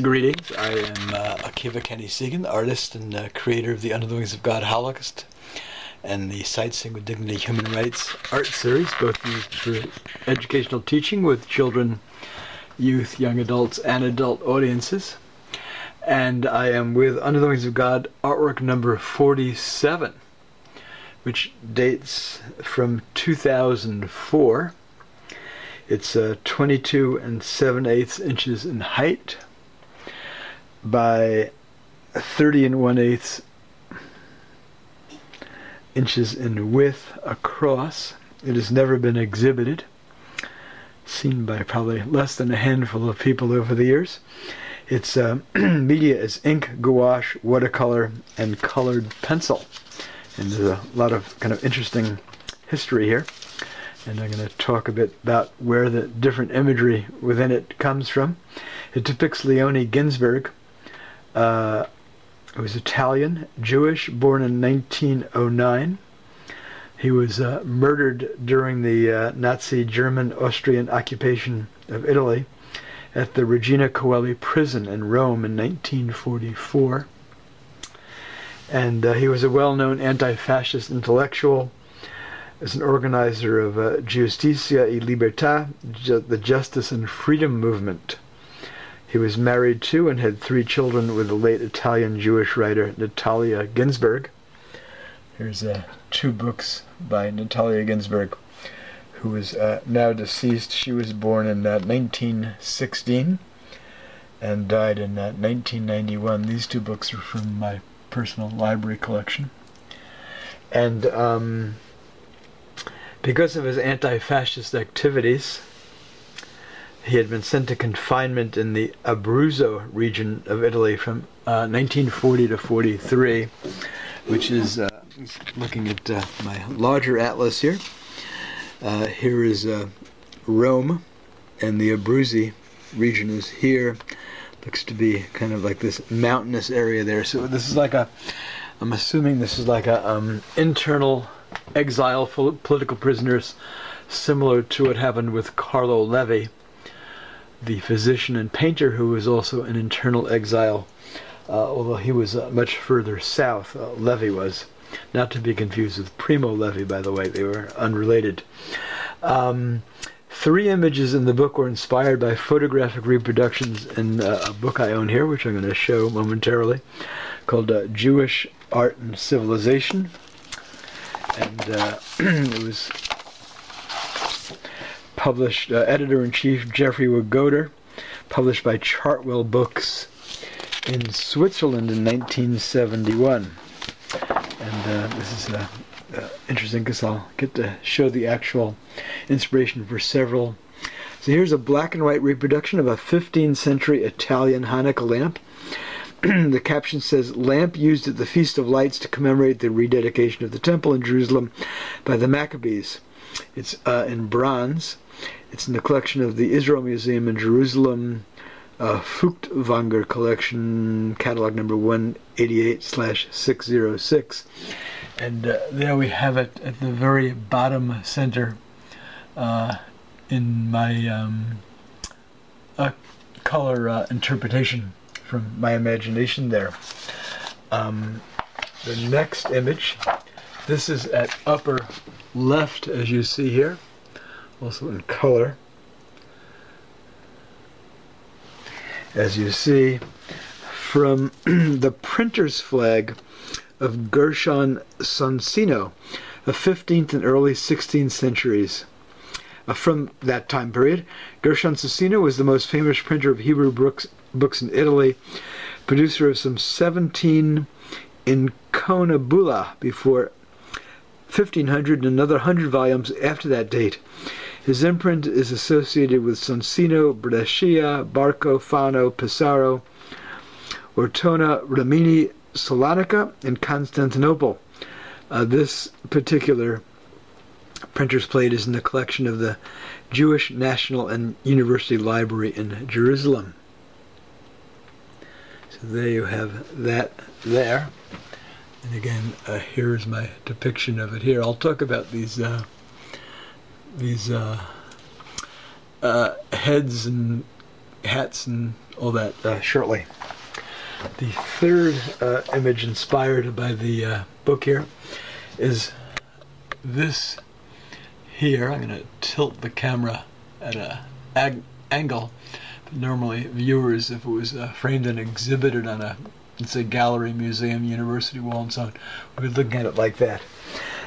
Greetings, I am Akiva Kenny Segan, artist and creator of the Under the Wings of God Holocaust and the Sightseeing with Dignity Human Rights art series, both used for educational teaching with children, youth, young adults, and adult audiences. And I am with Under the Wings of God artwork number 47, which dates from 2004. It's 22 7/8 inches in height by 30 1/8 inches in width across. It has never been exhibited, seen by probably less than a handful of people over the years. Its media is ink, gouache, watercolor, and colored pencil. And there's a lot of kind of interesting history here. And I'm going to talk a bit about where the different imagery within it comes from. It depicts Leone Ginzburg, who was Italian, Jewish, born in 1909. He was murdered during the Nazi German-Austrian occupation of Italy at the Regina Coeli prison in Rome in 1944. And he was a well-known anti-fascist intellectual, as an organizer of Giustizia e Libertà, the Justice and Freedom movement. He was married to and had 3 children with the late Italian Jewish writer Natalia Ginzburg. Here's 2 books by Natalia Ginzburg, who is now deceased. She was born in 1916 and died in 1991. These 2 books are from my personal library collection. And because of his anti-fascist activities, he had been sent to confinement in the Abruzzo region of Italy from 1940 to 43, which is, looking at my larger atlas here. Here is Rome, and the Abruzzi region is here. Looks to be kind of like this mountainous area there. So this is like a, I'm assuming this is like a internal exile for political prisoners, similar to what happened with Carlo Levi, the physician and painter, who was also in internal exile, although he was much further south. Levi was, not to be confused with Primo Levi, by the way. They were unrelated. 3 images in the book were inspired by photographic reproductions in a book I own here, which I'm going to show momentarily, called Jewish Art and Civilization. And it was published, editor-in-chief Jeffrey Wagoder, published by Chartwell Books in Switzerland in 1971. And this is interesting because I'll get to show the actual inspiration for several. So here's a black and white reproduction of a 15th century Italian Hanukkah lamp. The caption says, "Lamp used at the Feast of Lights to commemorate the rededication of the temple in Jerusalem by the Maccabees." It's in bronze. It's in the collection of the Israel Museum in Jerusalem, Feuchtwanger collection, catalog number 188/606. And there we have it at the very bottom center in my color interpretation from my imagination there. The next image, this is at upper left, as you see here, also in color. As you see, from the printer's flag of Gershon Sonsino, of 15th and early 16th centuries. From that time period, Gershon Sonsino was the most famous printer of Hebrew books in Italy, producer of some 17 inconabula before 1500 and another 100 volumes after that date. His imprint is associated with Sonsino, Brescia, Barco, Fano, Pesaro, Ortona, Rimini, Salonica, and Constantinople. This particular printer's plate is in the collection of the Jewish National and University Library in Jerusalem. So there you have that there. And again, here's my depiction of it here. I'll talk about these heads and hats and all that shortly. The third image inspired by the book here is this here. I'm going to tilt the camera at an angle. But normally viewers, if it was framed and exhibited on a, let's say, gallery, museum, university wall and so on, would be looking at it like that.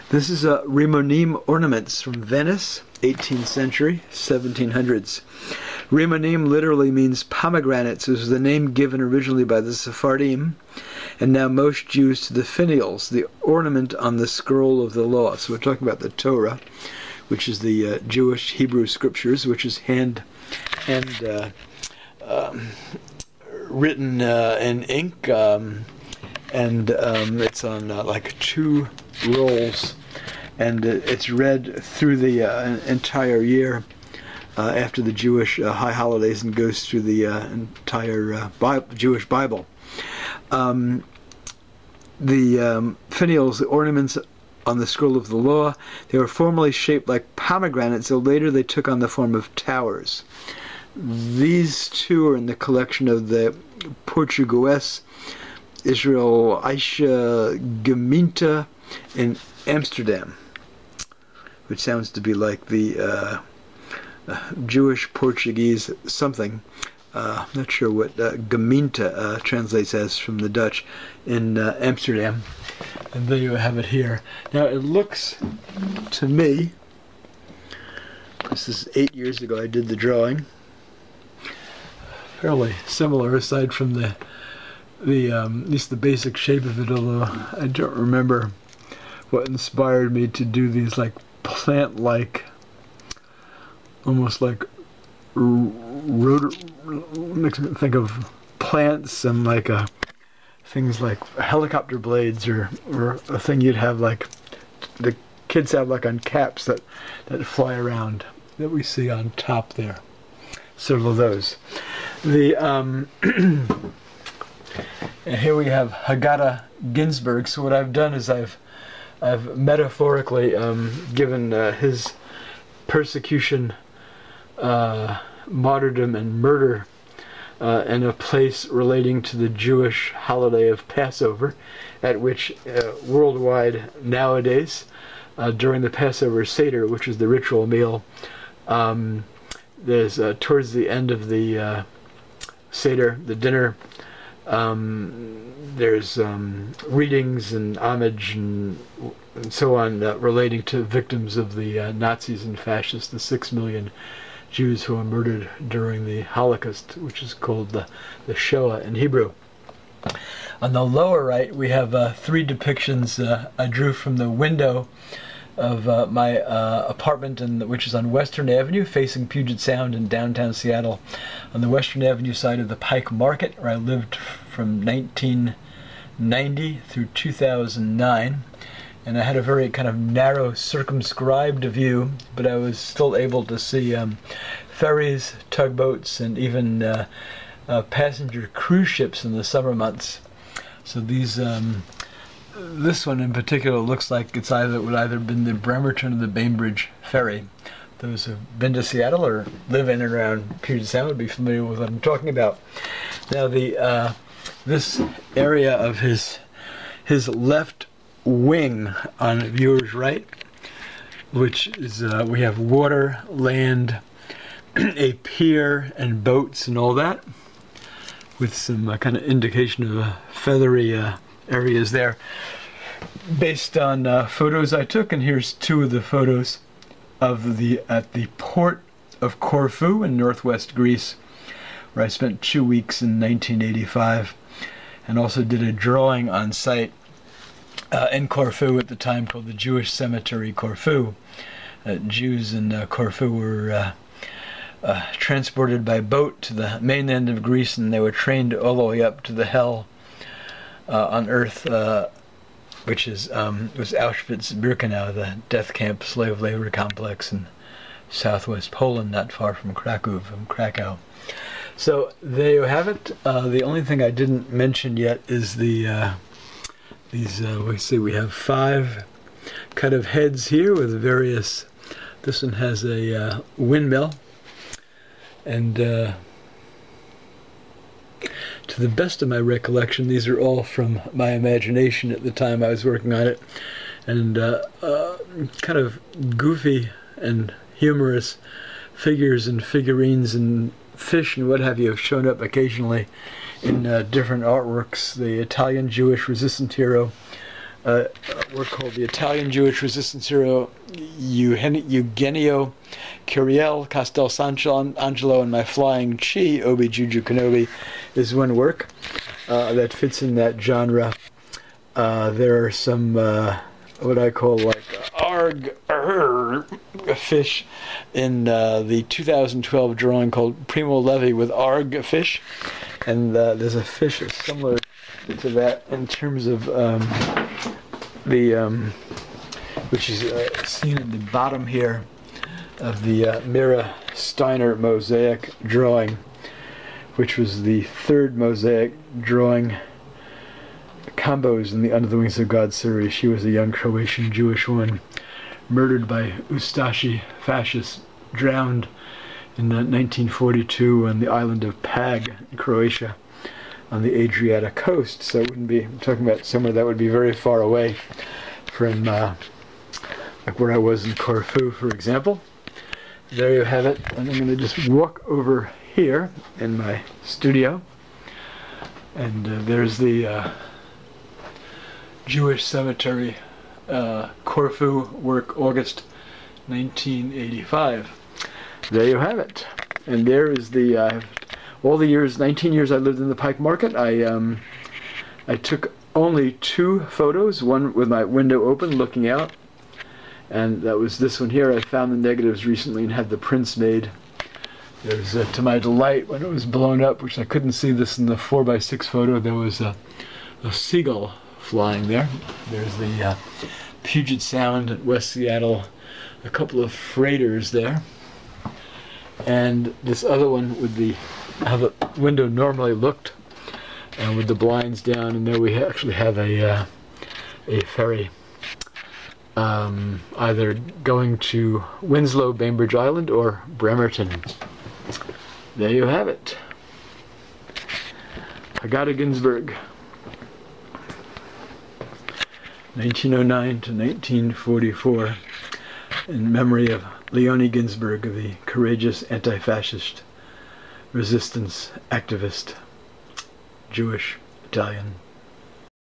This is Rimonim ornaments from Venice, 18th century, 1700s. Rimonim literally means pomegranates. It was the name given originally by the Sephardim, and now most Jews to the finials, the ornament on the scroll of the law. So we're talking about the Torah, which is the Jewish Hebrew scriptures, which is hand written in ink, and it's on like 2 rolls, and it's read through the entire year after the Jewish high holidays, and goes through the entire Jewish Bible. The finials, the ornaments on the scroll of the law, they were formerly shaped like pomegranates, though later they took on the form of towers. These 2 are in the collection of the Portuguese Israel Aisha Gemeente in Amsterdam, which sounds to be like the Jewish Portuguese something. Not sure what Gemeente translates as from the Dutch, in Amsterdam. And there you have it here. Now it looks to me, this is 8 years ago I did the drawing, fairly similar aside from the at least the basic shape of it, although I don't remember what inspired me to do these like plant-like, almost like makes me think of plants and like things like helicopter blades, or a thing you'd have like the kids have like on caps that fly around, that we see on top there. Several of those. The and here we have Haggadah Ginzburg. So what I've done is I've metaphorically given his persecution, martyrdom, and murder in a place relating to the Jewish holiday of Passover, at which worldwide nowadays, during the Passover Seder, which is the ritual meal, there's towards the end of the Seder, the dinner, there's readings and homage and so on relating to victims of the Nazis and fascists, the 6 million Jews who were murdered during the Holocaust, which is called the Shoah in Hebrew. On the lower right, we have 3 depictions I drew from the window of my apartment, which is on Western Avenue, facing Puget Sound in downtown Seattle, on the Western Avenue side of the Pike Market, where I lived from 1990 through 2009. And I had a very kind of narrow, circumscribed view, but I was still able to see ferries, tugboats, and even passenger cruise ships in the summer months. So these, this one in particular looks like it would either have been the Bremerton or the Bainbridge ferry. Those who've been to Seattle or live in and around Puget Sound would be familiar with what I'm talking about. Now this area of his left wing on viewer's right, which is we have water, land, a pier, and boats and all that, with some kind of indication of feathery areas there, based on photos I took. And here's 2 of the photos of at the port of Corfu in northwest Greece, where I spent 2 weeks in 1985, and also did a drawing on site in Corfu at the time called the Jewish Cemetery Corfu. Jews in Corfu were transported by boat to the mainland of Greece, and they were trained all the way up to the hell on earth, which was Auschwitz-Birkenau, the death camp, slave labor complex in southwest Poland, not far from Krakow. So there you have it. The only thing I didn't mention yet is the we have 5 kind of heads here with various. This one has a windmill, and To the best of my recollection, these are all from my imagination at the time I was working on it, and kind of goofy and humorous figures and figurines and fish and what have you have shown up occasionally in different artworks. The Italian Jewish resistance hero, work called the Italian Jewish resistance hero Eugenio Curiel, Castel Sant'Angelo, and My Flying Chi, Obi Juju Kenobi, is one work that fits in that genre. There are some what I call like fish in the 2012 drawing called Primo Levi with arg fish, and there's a fish similar to that in terms of which is seen at the bottom here of the Mira Steiner mosaic drawing, which was the third mosaic drawing combos in the Under the Wings of God series. She was a young Croatian Jewish woman murdered by Ustashi fascists, drowned in 1942 on the island of Pag in Croatia on the Adriatic coast. So it wouldn't be, I'm talking about somewhere that would be very far away from like where I was in Corfu, for example. There you have it, and I'm going to just walk over here in my studio, and there's the Jewish cemetery, Corfu work, August 1985. There you have it. And there is the all the years, 19 years I lived in the Pike Market. I took only 2 photos, one with my window open looking out, and that was this one here. I found the negatives recently and had the prints made. There's to my delight, when it was blown up, which I couldn't see this in the 4x6 photo, there was a seagull flying there. There's the Puget Sound at West Seattle, a couple of freighters there, and this other one with the how the window normally looked, and with the blinds down, and there we actually have a ferry either going to Winslow, Bainbridge Island, or Bremerton. There you have it. Hagadah Ginzburg, 1909 to 1944, in memory of Leone Ginzburg, the courageous anti-fascist resistance activist, Jewish, Italian.